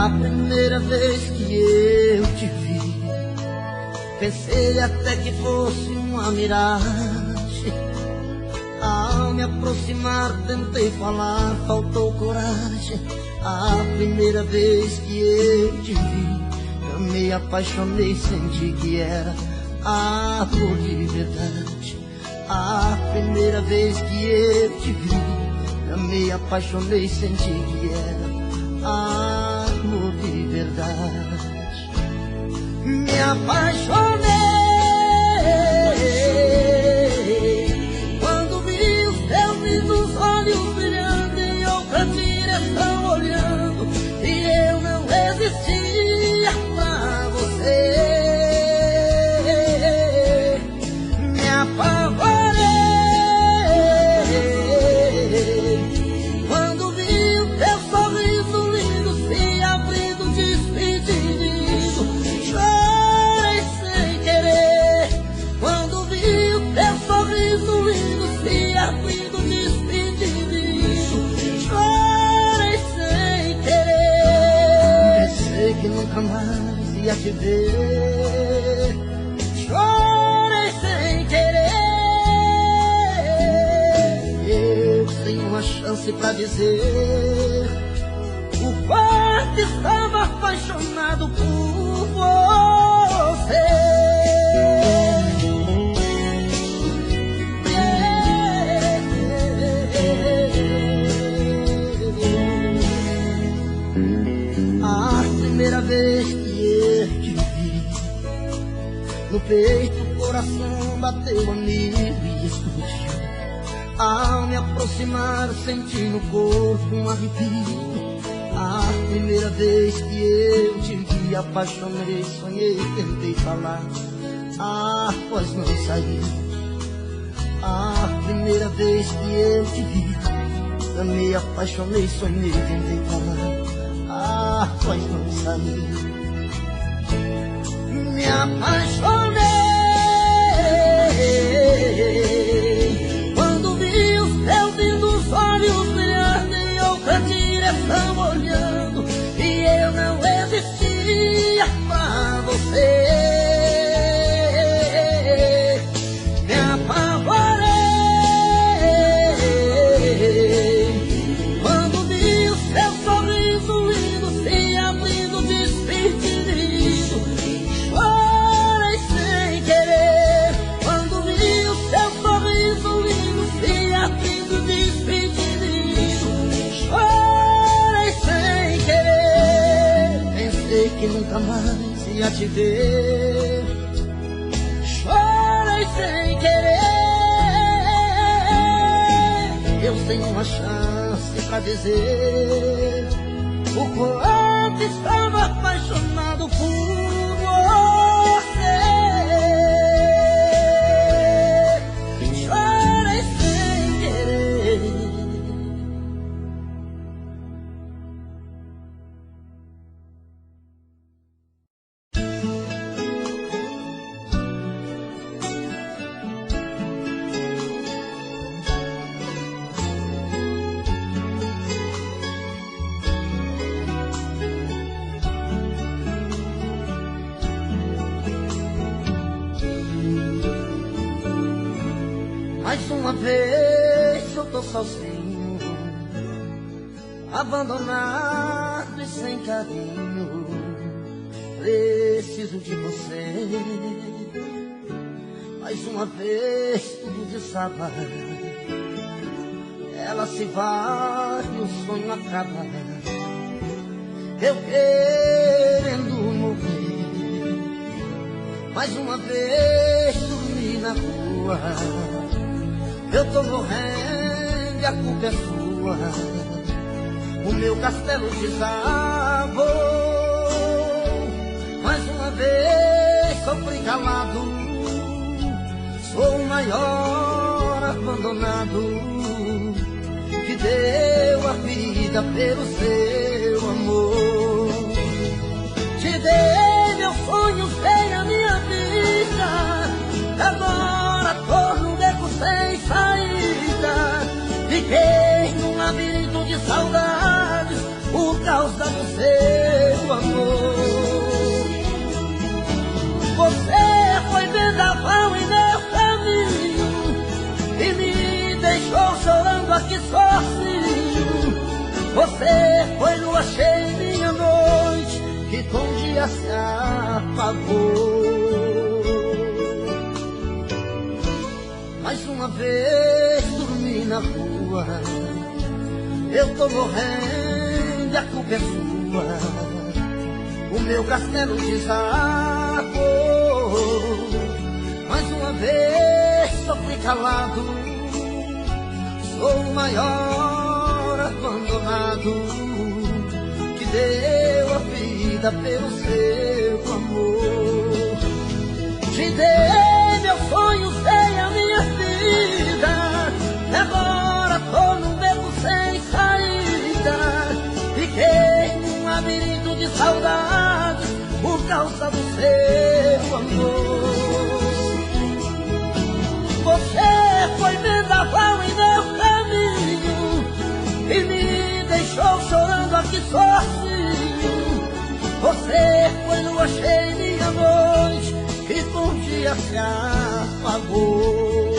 A primeira vez que eu te vi, pensei até que fosse uma miragem. Ao me aproximar tentei falar, faltou coragem. A primeira vez que eu te vi, eu me apaixonei, senti que era amor de verdade. A primeira vez que eu te vi, eu me apaixonei, senti que era amor de verdade. Me apaixonei quando vi os teus lindos olhos brilhando em outra direção olhando, e eu não existia pra você. Me apavorei quando vi o teu sorriso lindo se abrindo, despedindo. Chorei sem querer quando vi o teu sorriso lindo se abrindo, despedindo. Chorei sem querer, pensei que nunca mais ia te ver. Chorei sem querer, eu tenho uma chance pra dizer o quanto estava apaixonado por você. A primeira vez que eu te vi, no peito o coração bateu a mil e explodiu. Ao me aproximar senti no corpo um arrepio. A primeira vez que eu te vi, apaixonei, sonhei, tentei falar, a voz não saiu. A primeira vez que eu te vi, eu me apaixonei, sonhei, tentei falar, a voz não saiu. Me apaixonei quando vi os teus lindos olhos brilhando em outra direção olhando, e eu não existia pra você. Me apavorei quando vi o seu sorriso lindo se abrindo, despedindo. Chorei sem querer quando vi o seu sorriso lindo se abrindo, despedindo. Chorei sem querer, pensei que nunca mais ia te ver. Chorei sem querer, eu tenho uma chance pra dizer o quanto estava apaixonado por você. Chorei sem querer. Mais uma vez eu tô sozinho, abandonado e sem carinho. Preciso de você. Mais uma vez tudo desaba, ela se vai e o sonho acaba. Eu querendo morrer. Mais uma vez dormi na rua, eu tô morrendo e a culpa é sua. O meu castelo desabou. Mais uma vez sofri calado, sou o maior abandonado que deu a vida pelo seu amor. Te dei meus sonhos, dei a minha vida, agora tô no beco sem saída. Fiquei num labirinto de saudades, o por causa do seu amor. Você foi vendaval em meu caminho e me deixou chorando aqui sozinho. Você foi lua cheia em minha noite, que com o dia se apagou. Mais uma vez dormi na rua, eu tô morrendo e a culpa é sua. O meu castelo desabou. Mais uma vez sofri calado, sou o maior abandonado que deu a vida pelo seu amor. Te dei meus sonhos, dei a minha vida, e agora tô num beco sem saída. Fiquei num labirinto de saudade por causa do seu amor. Você foi vendaval em meu caminho e me deixou chorando aqui sozinho. Você foi lua cheia em minha noite, e com o dia se apagou.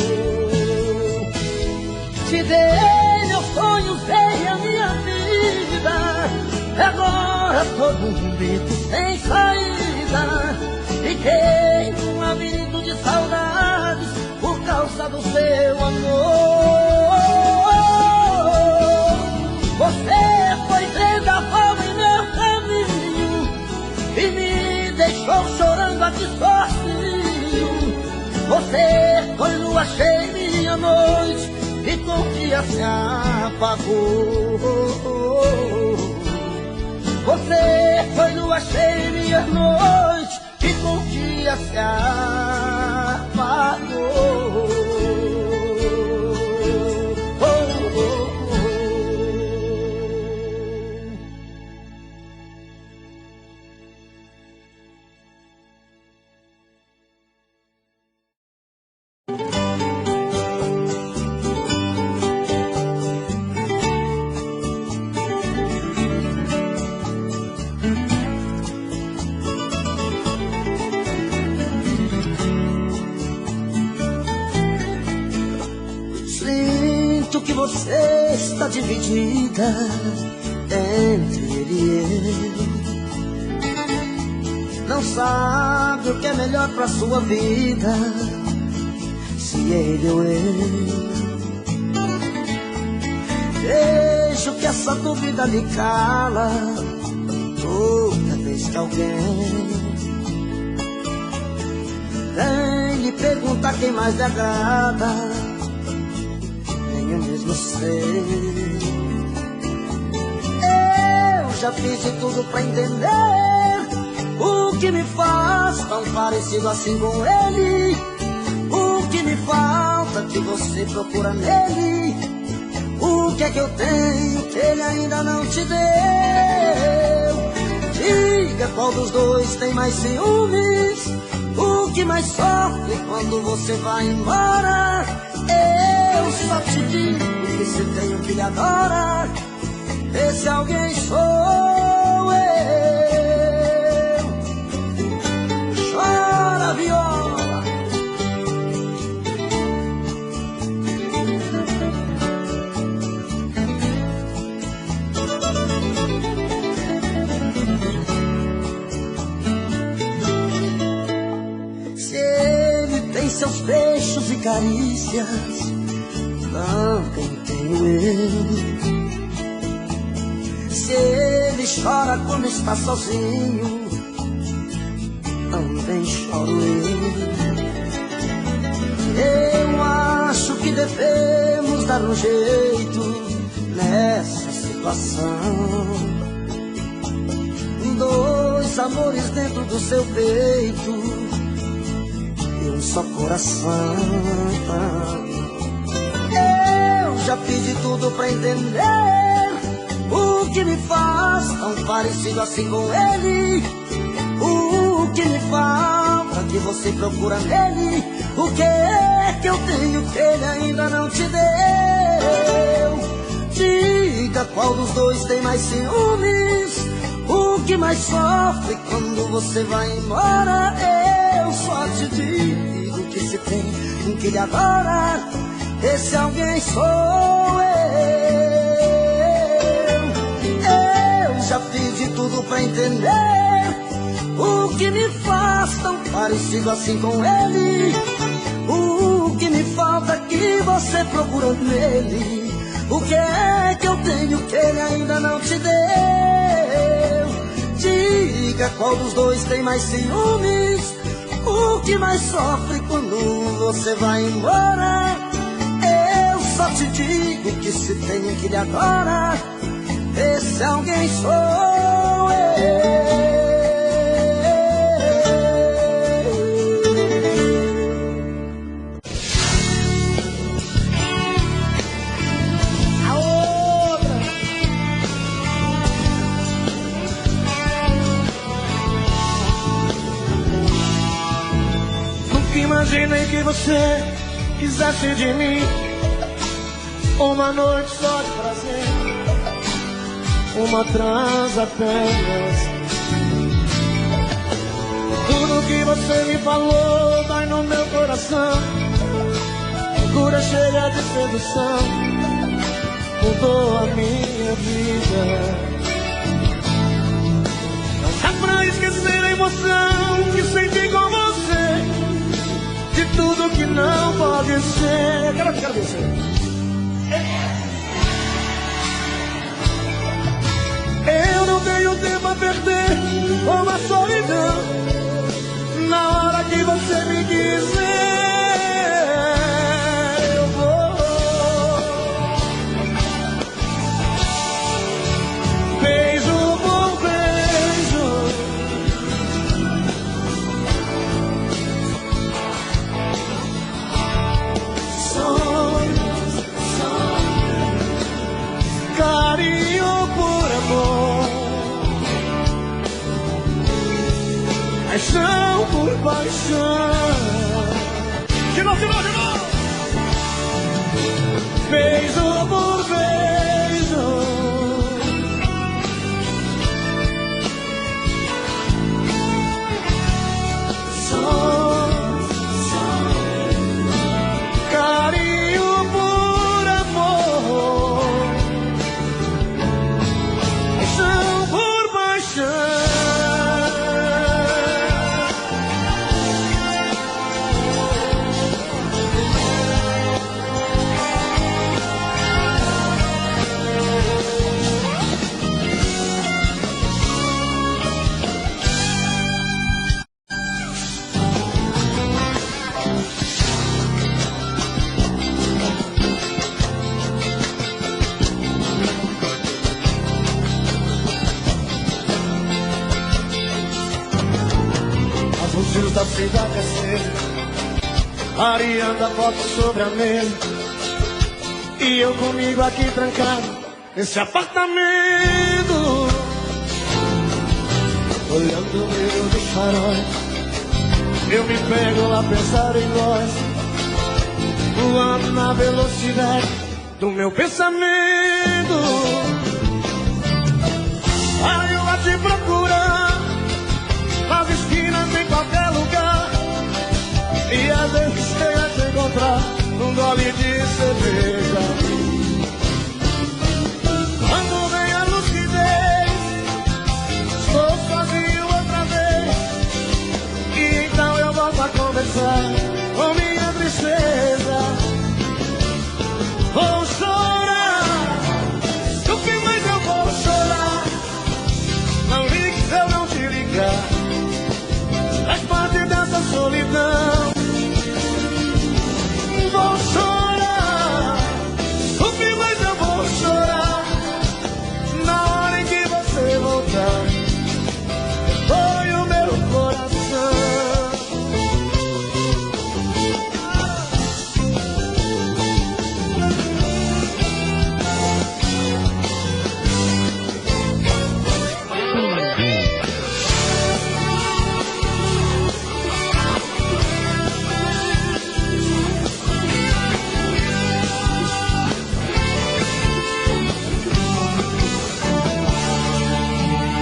Te dei meus sonhos, dei a minha vida, agora tô num beco sem saída. Fiquei num labirinto de saudades por causa do seu amor. Você foi vendaval em meu caminho e me deixou chorando aqui sozinho. Você foi lua cheia em minha noite, e com o dia se apagou. Você foi lua cheia em minha noite, e com o dia se apagou. Que você está dividida entre ele e eu. Não sabe o que é melhor pra sua vida, se ele ou eu. Vejo que essa dúvida lhe cala toda vez que alguém vem lhe perguntar quem mais lhe agrada. Eu mesmo sei, eu já fiz de tudo pra entender o que me faz tão parecido assim com ele. O que me falta que você procura nele. O que é que eu tenho que ele ainda não te deu? Diga qual dos dois tem mais ciúmes, o que mais sofre quando você vai embora. Eu só te digo que se tem um que lhe adora, esse alguém sou eu. Chora, viola. Se ele tem seus beijos e carícias, também tenho eu. Se ele chora quando está sozinho, também choro eu. Acho que devemos dar um jeito nessa situação. Dois amores dentro do seu peito e um só coração. Já fiz de tudo pra entender o que me faz tão parecido assim com ele. O que me falta que você procura nele. O que é que eu tenho que ele ainda não te deu? Diga qual dos dois tem mais ciúmes? O que mais sofre quando você vai embora? Eu só te digo que se tem um que lhe adora, esse alguém sou eu. Eu já fiz de tudo pra entender o que me faz tão parecido assim com ele. O que me falta que você procura nele. O que é que eu tenho que ele ainda não te deu? Diga qual dos dois tem mais ciúmes? O que mais sofre quando você vai embora? Eu só te digo que se tem um que lhe adora, esse alguém sou eu. Imaginei que você quisesse de mim uma noite só de prazer, uma trans apenas. Tudo que você me falou vai no meu coração, loucura cheia de sedução, mudou a minha vida. Não dá pra esquecer a emoção que senti com você, de tudo que não pode ser. Quero ver você. Eu não tenho tempo a perder com a solidão. Na hora que você me quiser, eu vou. Beijo por beijo, carinho por amor, paixão por paixão. De novo, de novo, de novo. Beijo por beijo, carinho por amor, paixão por paixão. Da cidade acesa, areando a foto sobre a mesa, e eu comigo aqui trancado nesse apartamento, olhando o brilho dos faróis. Eu me pego a pensar em nós, voando na velocidade do meu pensamento. Aí eu lá te procurar nas esquinas, em qualquer lugar, e às vezes chega te encontrar num gole de cerveja. Quando vem a lucidez, estou sozinho outra vez, e então eu volto a conversar com minha tristeza. Vou chorar, o que mais eu vou chorar? Não ligue se eu não te ligar, faz parte dessa solidão. Vou chorar,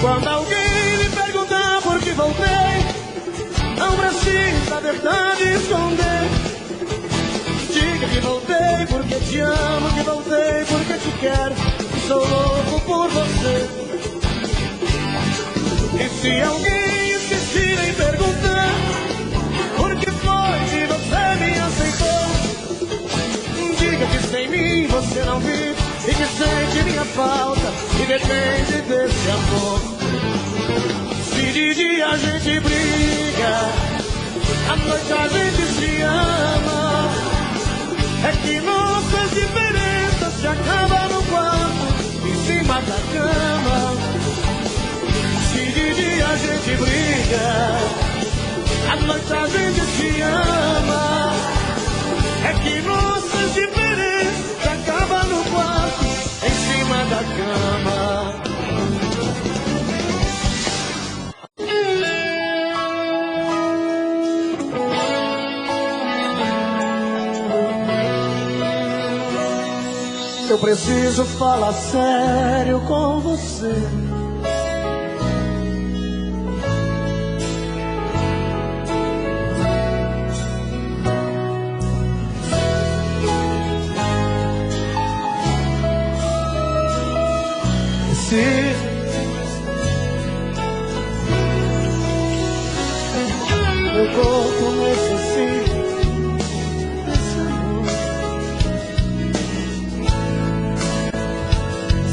Quando alguém me perguntar por que voltei, não precisa a verdade esconder. Diga que voltei porque te amo, que voltei porque te quero, que sou louco por você. E se alguém insistir em perguntar por que foi que você me aceitou, diga que sem mim você não vive e que sente minha falta e depende desse amor. Se de dia a gente briga, à noite a gente se ama, é que nossas diferenças se acabam no quarto, em cima da cama. Se de dia a gente briga, à noite a gente se ama, é que nossas diferenças se acabam no quarto, em cima da cama. Eu preciso falar sério com você. Meu corpo necessita desse amor.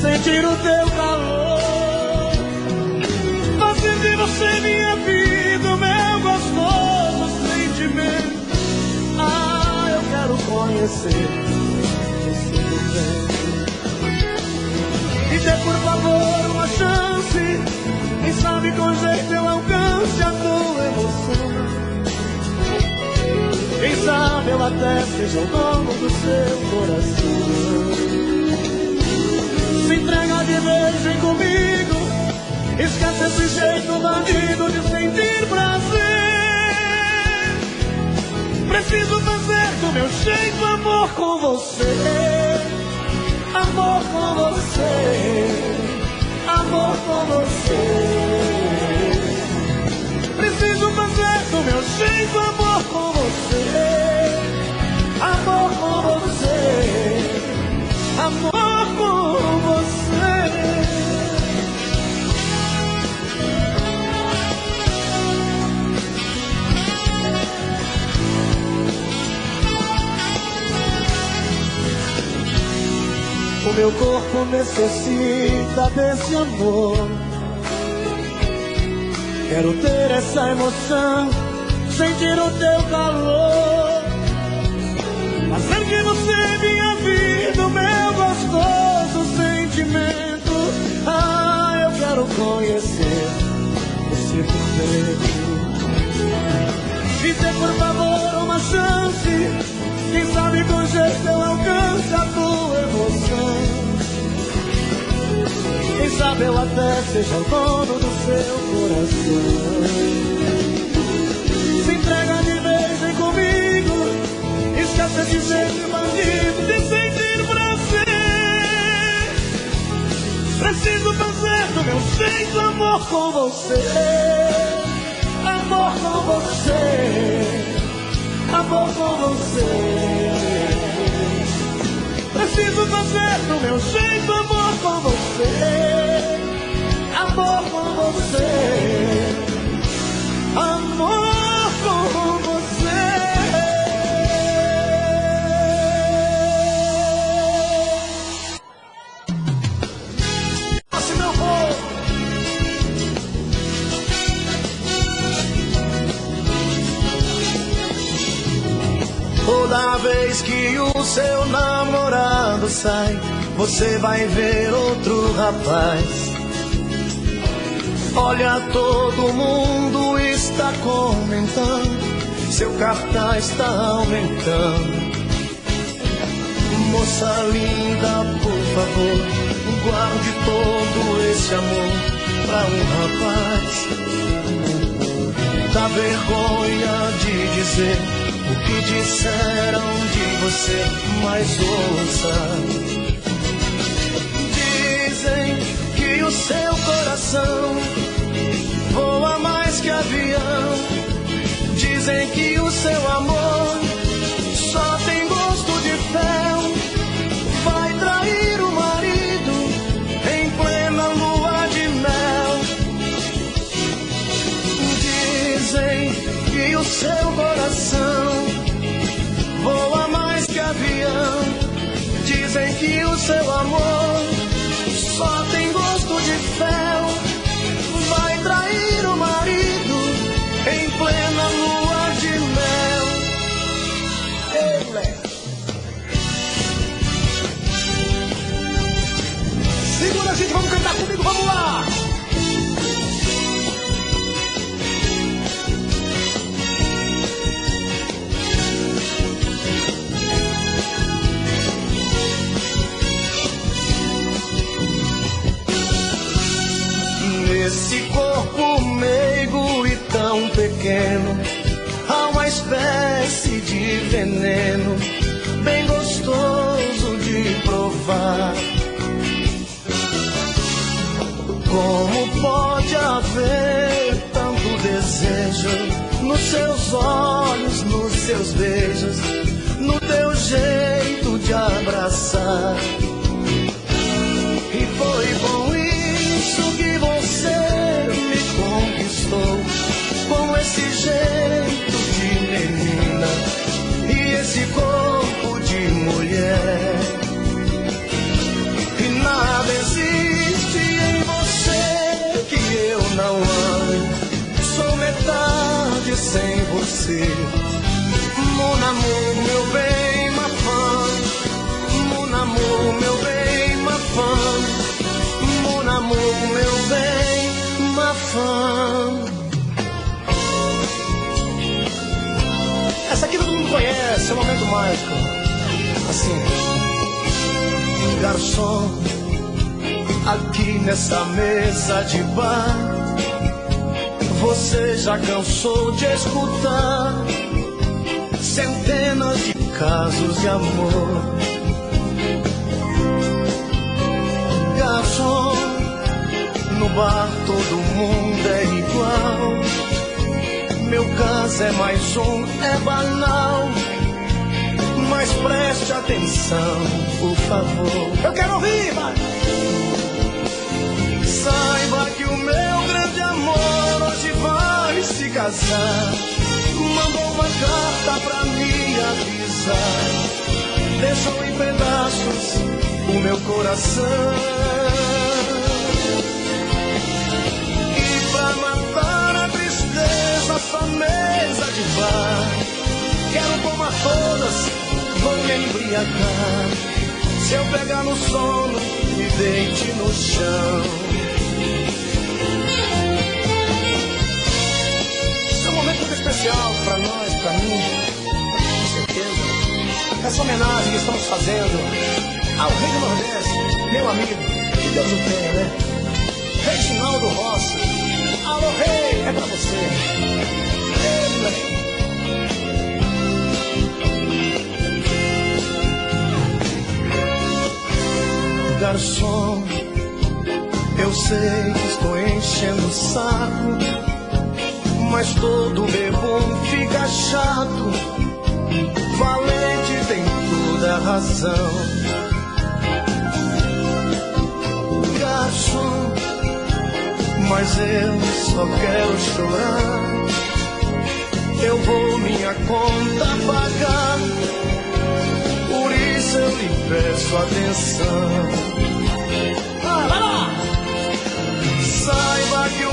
Sentir o teu calor, fazer de você minha vida, meu gostoso sentimento. Ah, eu quero conhecer esse momento. E dê por favor uma chance, quem sabe com jeito eu alcance a tua emoção. Quem sabe eu até seja o dono do seu coração. Se entrega de vez, vem comigo, esquece esse jeito bandido de sentir prazer. Preciso fazer do meu jeito amor com você. Amor com você, amor com você. Preciso fazer do meu jeito amor com você. Amor com você, amor com você. O meu corpo necessita desse amor. Quero ter essa emoção, sentir o teu calor, fazer que você minha vida, o meu gostoso sentimento. Ah, eu quero conhecer você por dentro. Me dê por favor uma chance, quem sabe com jeito eu alcance a tua emoção. Quem sabe eu até seja o dono do seu coração. Se entrega de vez, vem comigo, esquece esse jeito bandido de sentir prazer. Preciso fazer do meu jeito amor com você. Amor com você, amor com você. Preciso fazer do meu jeito amor com você. Amor com você, amor com você. Nossa, meu povo. Toda vez que o seu namorado sai, você vai ver outro rapaz. Olha, todo mundo está comentando, seu cartaz está aumentando. Moça linda, por favor, guarde todo esse amor pra um rapaz. Dá vergonha de dizer o que disseram de você, mas ouça. Dizem que o seu coração Dizem que o seu amor só tem gosto de fel. Vai trair o marido em plena lua de mel. Dizem que o seu coração voa mais que avião. Dizem que o seu amor só tem gosto de fel. Vai trair o marido em plena lua de mel. Ei, moleque. Segura, gente, vamos cantar comigo, vamos lá! Nesse corpo meigo e tão pequeno há uma espécie de veneno bem gostoso de provar. Como pode haver tanto desejo nos seus olhos, nos seus beijos, no teu jeito de abraçar? E foi bom isso que você me conquistou, com esse jeito de menina e esse corpo de mulher. E nada existe em você que eu não ame. Sou metade sem você. Mon amour, meu bem, ma femme. Mon amour, meu bem, ma femme. Mon amour, meu bem, ma femme. Essa aqui todo mundo conhece, é um momento mágico. Assim, garçom, aqui nessa mesa de bar, você já cansou de escutar centenas de casos de amor. Garçom, no bar todo mundo é igual. Meu caso é mais um, é banal. Mas preste atenção, por favor. Eu quero ouvir, vai! Saiba que o meu grande amor hoje vai se casar. Mandou uma carta pra me avisar. Deixou em pedaços o meu coração. E pra matar a tristeza, essa mesa de bar, quero tomar todas, vou me embriagar. Se eu pegar no sono, me deite no chão. Esse é um momento muito especial pra nós, pra mim, com certeza. Essa homenagem que estamos fazendo ao Rei do Nordeste, meu amigo, que Deus o tenha, né? Reginaldo Rossi. Alô, Rei, é pra você. Ei, moleque. Garçom, eu sei que estou enchendo o saco, mas todo bebum fica chato. Valente tem toda a razão. Garçom, mas eu só quero chorar. Eu vou minha conta pagar, por isso eu lhe peço atenção. Vai lá! Saiba que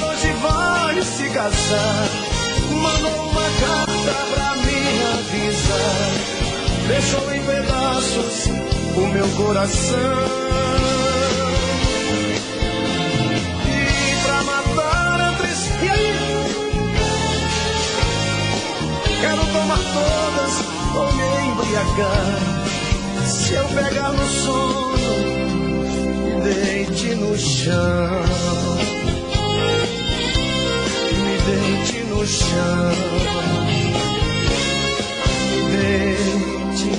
hoje vai se casar. Mandou uma carta pra me avisar. Deixou em pedaços o meu coração. E pra matar a tristeza, e aí? Quero tomar todas, vou me embriagar. Se eu pegar no sono, me deite no chão. Me deite no chão. Me deite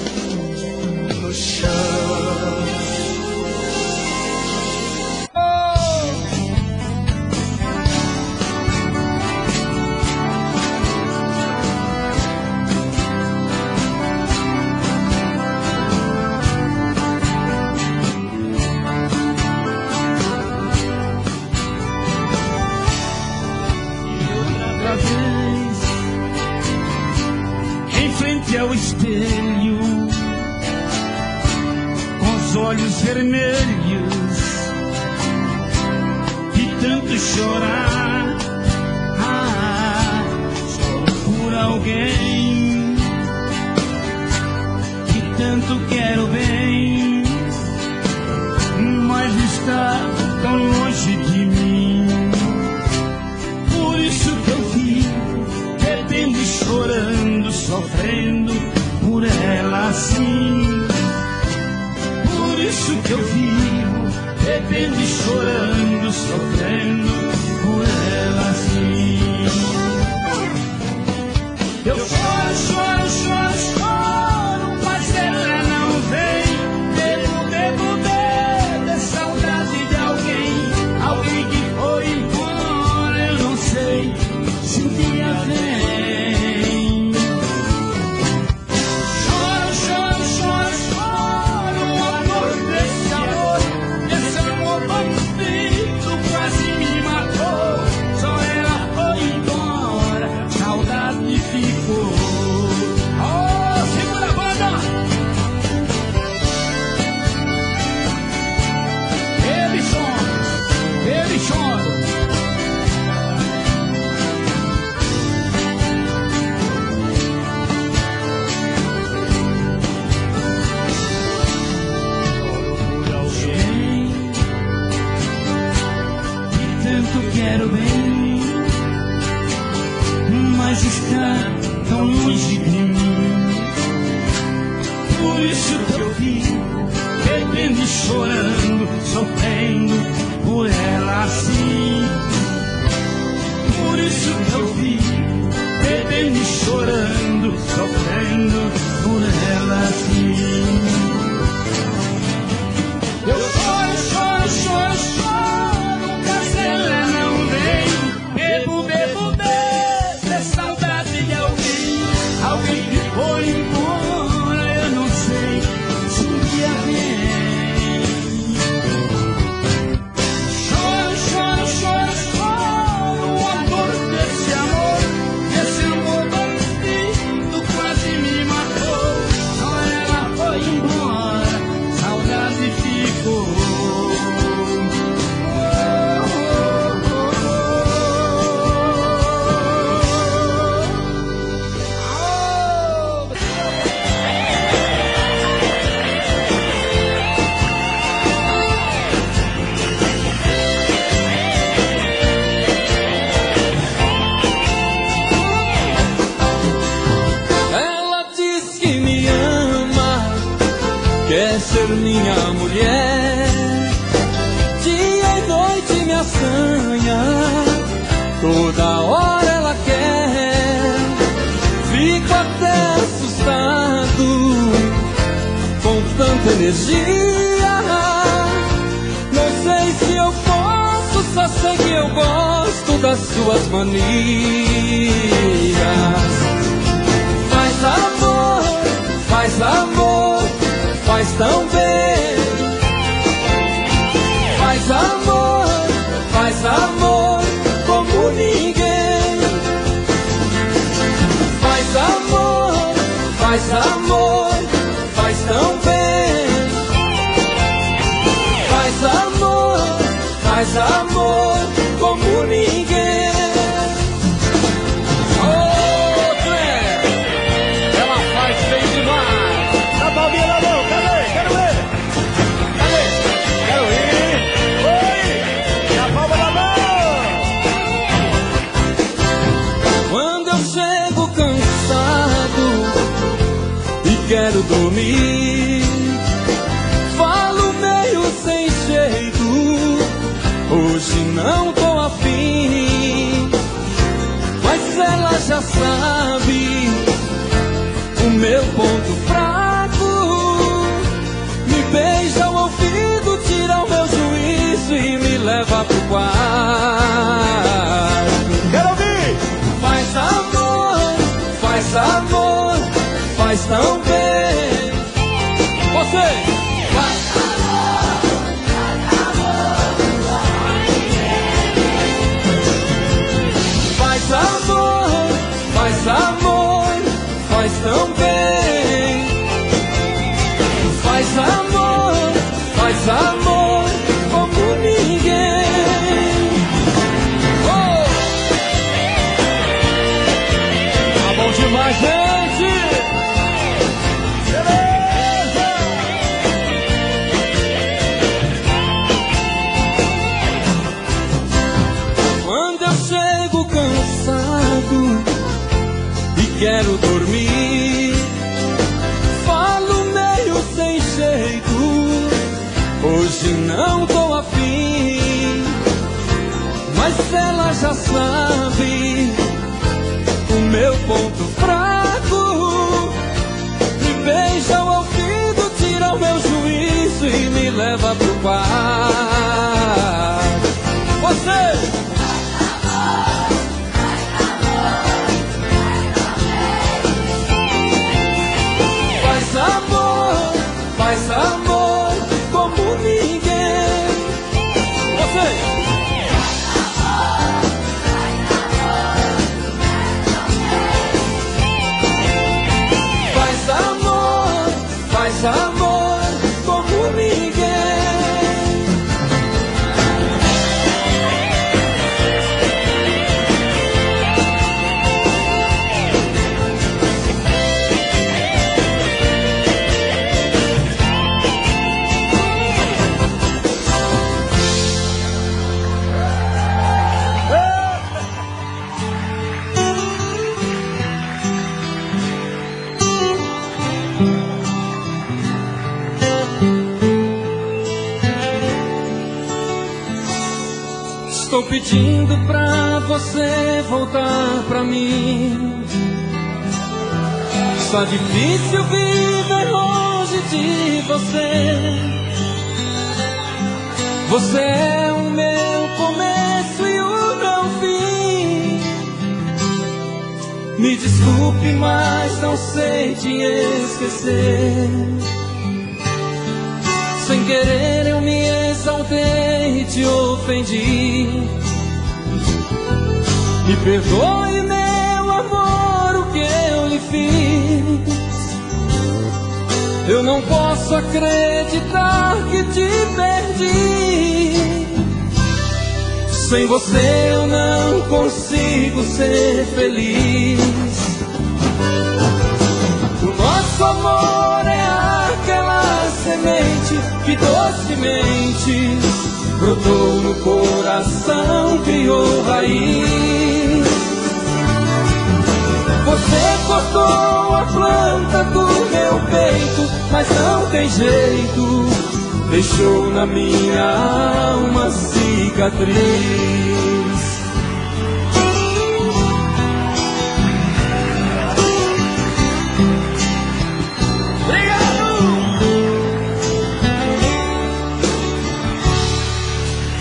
no chão. olhos vermelhos de tanto chorar. Choro por alguém que tanto quero bem, mas está tão longe de mim. Por isso que eu vivo bebendo e chorando, sofrendo por ela assim. Por isso que eu vivo bebendo e chorando, sofrendo por ela assim. Eu choro, choro, choro, choro, mas ela não vem. Bebo, bebo, bebo, é saudade de alguém. Alguém que foi embora, eu não sei se um dia vem. Choro, choro, choro, choro, o amor desse amor bandido quase me matou. Só ela foi embora, saudade ficou. Oh, segura a banda! Ele chora, ele chora. Quero bem, mas está tão longe de mim. Por isso que eu vivo bebendo e chorando, sofrendo por ela assim. Por isso que eu vivo bebendo e chorando, sofrendo por ela assim. Eu choro, choro, choro, choro, mas ela não vem. Bebo, bebo, bebo, é saudade de alguém. Alguém que foi embora, eu não sei se um dia vem. Choro, choro, choro, choro, o amor desse amor bandido quase me matou. Só ela foi embora, saudade ficou. Ela diz que me ama, quer ser minha mulher. Dia e noite me assanha, toda hora ela quer. Fico até assustado com tanta energia. Não sei se eu posso, só sei que eu gosto das suas manias. Faz amor, faz amor, faz tão bem. Faz amor como ninguém. Faz amor, faz amor, faz tão bem. Faz amor como ninguém. Ela faz bem demais. Tá palminha na mão, cadê? Quero ver. Cadê? Quero ir. Oi! Na palma da mão. Quando eu chego cansado e quero dormir, falo meio sem jeito, hoje não tô afim. Mas ela já sabe o meu ponto fraco. Me beija ao ouvido, tira o meu juízo e me leva pro quarto. Quero ouvir. Faz amor, faz amor, faz tão bem. Você faz amor, faz amor, faz amor, faz tão bem. Faz amor, Hoje não tô afim, mas ela já sabe o meu ponto fraco. Me beija ao ouvido, tira o meu juízo e me leva pro quarto. Você! Faz amor como ninguém. Você! Faz amor como ninguém. Estou pedindo pra você voltar pra mim. Está difícil viver longe de você. Você é o meu começo e o meu fim. Me desculpe, mas não sei te esquecer. Sem querer eu me exaltei e te ofendi. Me perdoe, meu amor, o que eu lhe fiz. Eu não posso acreditar que te perdi. Sem você eu não consigo ser feliz. O nosso amor é aquela semente que docemente brotou no coração, criou raiz. Você cortou a planta do meu peito, mas não tem jeito, deixou na minha alma cicatriz.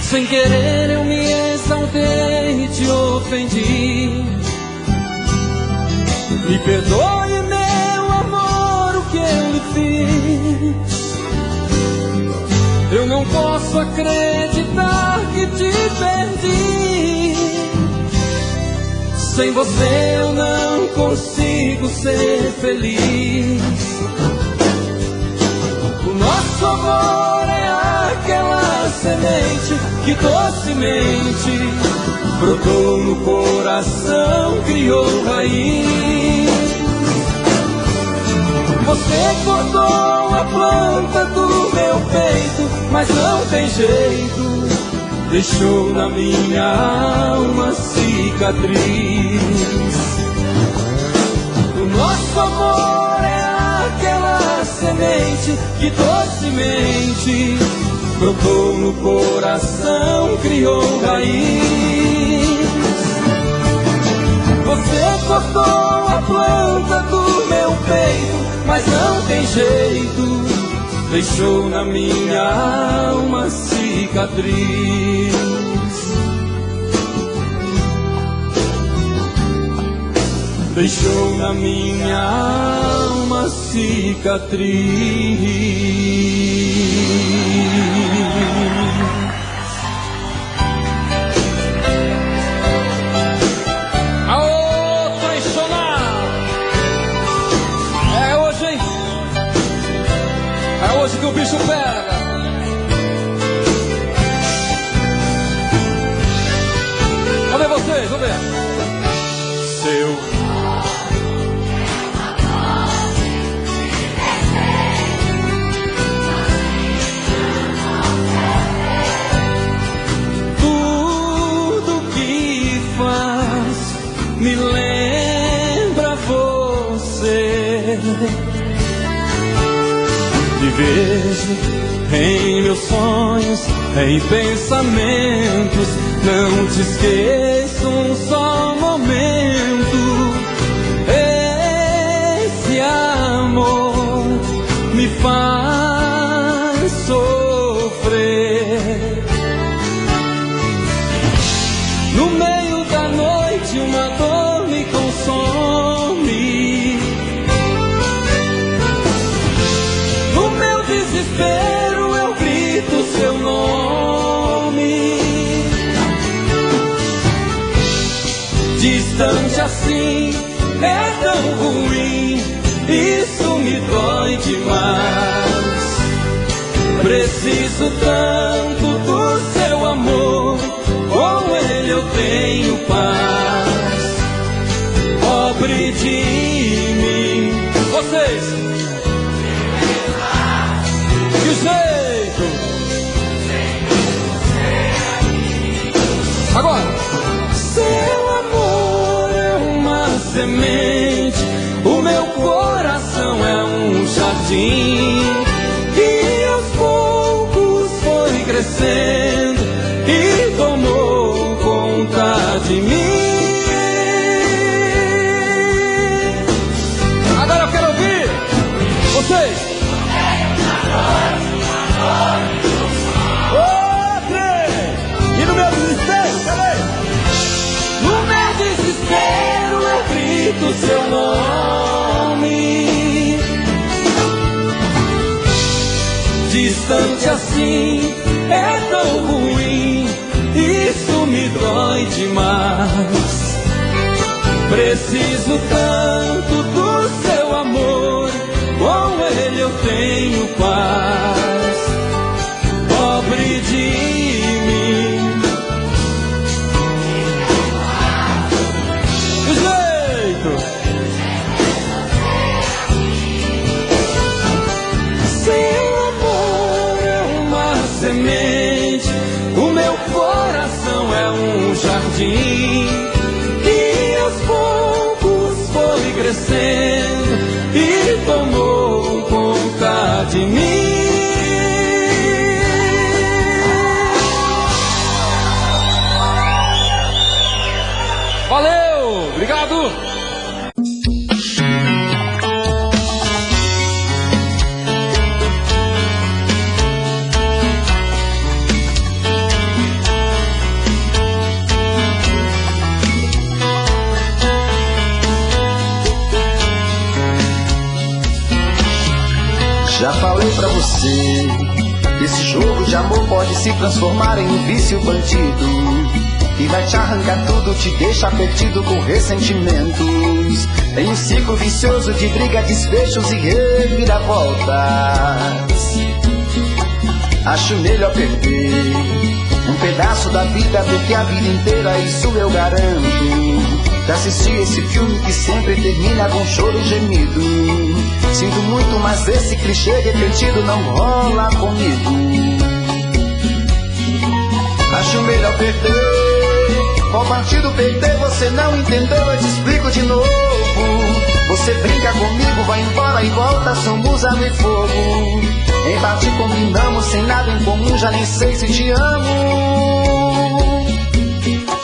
Sem querer eu me exaltei e te ofendi. Me perdoe, meu amor, o que eu lhe fiz. Eu não posso acreditar que te perdi. Sem você eu não consigo ser feliz. O nosso amor é aquela semente que docemente brotou no coração, criou raiz. Você cortou a planta do meu peito, mas não tem jeito, deixou na minha alma cicatriz. O nosso amor é aquela semente que docemente brotou no coração, criou raiz. Você cortou a planta do meu peito, mas não tem jeito, deixou na minha alma cicatriz. Deixou na minha alma cicatriz. Que o bicho pega. Vamos ver vocês, vamos ver. Seu tudo que faz me lembra você. Te vejo em meus sonhos, em pensamentos. Não te esqueço um só momento. Esse amor me faz sofrer. No meio da noite uma dor me consome. No meu desespero eu grito seu nome. Distante assim é tão ruim, isso me dói demais. Preciso tanto do seu amor, com ele eu tenho paz. Pobre de mim. Vocês, que jeito. Agora. Seu amor é uma semente, o meu coração é um jardim, e aos poucos foi crescendo e tomou conta de mim. Agora eu quero ouvir vocês. E no meu desespero, cadê? No meu desespero eu grito seu nome. Distante assim é tão ruim, isso me dói demais. Preciso tanto do seu amor, com ele eu tenho paz. Pobre de mim. Do jeito. Seu amor é uma semente, o meu coração é um jardim, e aos poucos foi crescendo e tomou conta de mim. Valeu, obrigado. Já falei pra você, esse jogo de amor pode se transformar em um vício bandido, e vai te arrancar tudo, te deixa perdido com ressentimentos, em um ciclo vicioso de briga, desfechos e reviravoltas. Acho melhor perder um pedaço da vida do que a vida inteira, isso eu garanto. Já assisti esse filme que sempre termina com choro e gemido. Sinto muito, mas esse clichê repetido não rola comigo. Acho melhor perder. Qual partido perder? Você não entendeu, eu te explico de novo. Você brinca comigo, vai embora e volta, somos água e fogo. Em parte combinamos, sem nada em comum, já nem sei se te amo.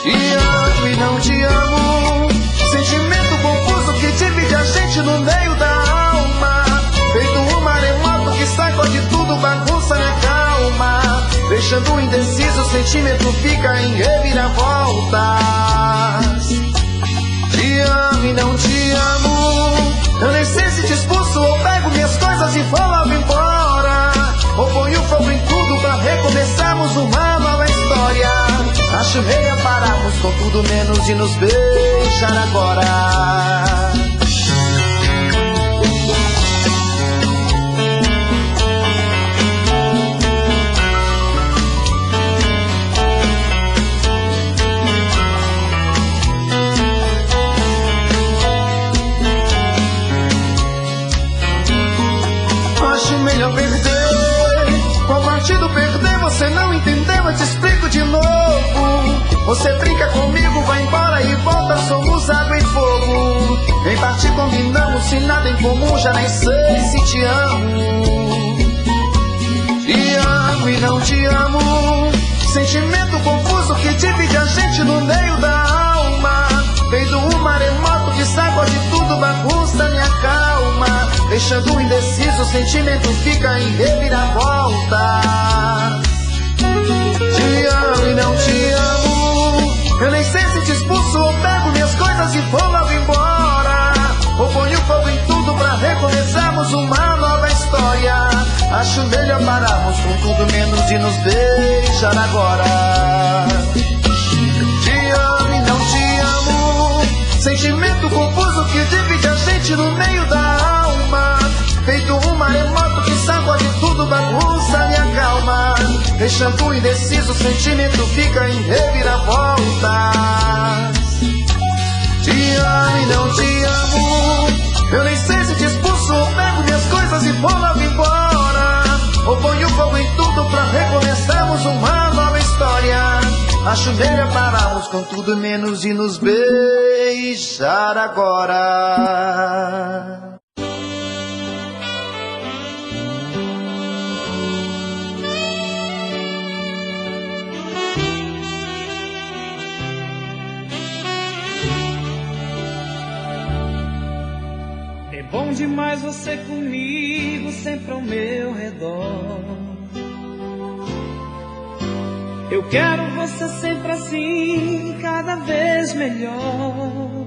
Te amo e não te amo, sentimento confuso que divide a gente no meio da alma. Feito um maremoto que sacode tudo, bagunça minha calma. Deixando indeciso, o sentimento fica em reviravoltas. Te amo e não te amo, eu nem sei se te expulso ou pego minhas coisas e vou logo embora, ou ponho fogo em tudo pra recomeçarmos uma nova história. Acho melhor pararmos com tudo menos de nos beijar agora. Acho melhor perder. Qual partido perder? Você não entendeu, eu te explico de novo. Você brinca comigo, vai embora e volta, somos água e fogo. Em parte combinamos, se nada em comum, já nem sei se te amo. Te e não te amo. Sentimento confuso que divide a gente no meio da alma. Feito um maremoto que sacode tudo, bagunça minha calma. Deixando indeciso, o sentimento fica em reviravolta. Te amo e não te amo. Eu nem sei se te expulso ou pego minhas coisas e vou logo embora. Ou ponho fogo em tudo pra recomeçarmos uma nova história. Acho melhor pararmos com tudo menos de nos beijar agora. Te amo e não te amo. Sentimento confuso que divide a gente no meio da alma. Feito um maremoto que sacode tudo, bagunça minha calma. Deixando indeciso, o sentimento fica em reviravolta. Te amo e não te amo. Eu nem sei se te expulso ou pego minhas coisas e vou logo embora. Ou ponho fogo em tudo pra recomeçarmos uma nova história. Acho melhor pararmos com tudo menos de nos beijar agora. É bom demais você comigo, sempre ao meu redor. Eu quero você sempre assim, cada vez melhor.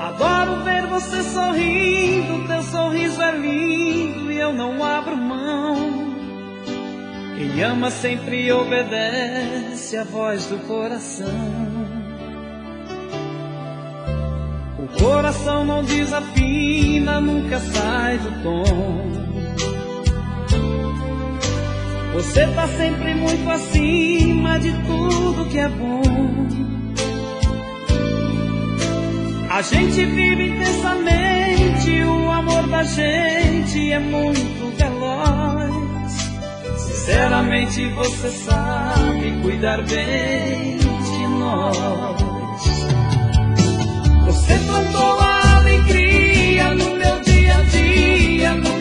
Adoro ver você sorrindo, teu sorriso é lindo e eu não abro mão. Quem ama sempre obedece à voz do coração. O coração não desafina, nunca sai do tom. Você tá sempre muito acima de tudo que é bom. A gente vive intensamente, o amor da gente é muito veloz. Sinceramente você sabe cuidar bem de nós. Você plantou a alegria no meu dia a dia, no